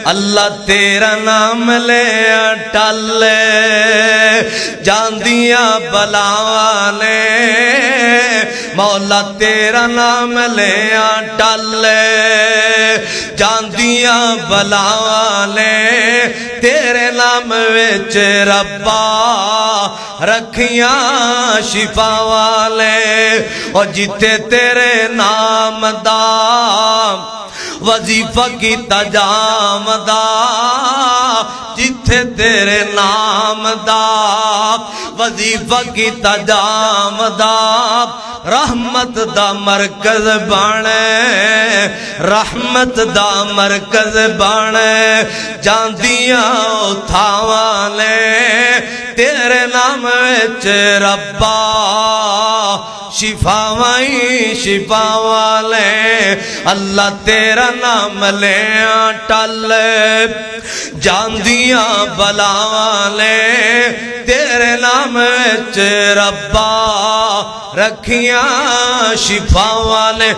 اللہ تیرا نام لے ٹل جاندیاں بلاواں نے، مولا تیرا نام لے ٹل جاندیاں بلاواں نے، تیرے نام وچ ربا رکھیاں شفا والے، اور جتے تیرے نام دا وظیفہ کی تجام دا، جتھے تیرے نام دا وظیفہ کی تجام دا، رحمت دا مرکز بانے، رحمت دا مرکز بانے، جاندیاں تھاواں نے، تیرے نام وچ ربا شفا وائی شفا والے، اللہ تیرا نام لے ٹل جاندیاں بلاواں نے، تیرے نام وچ ربا رکھیاں شفا والے۔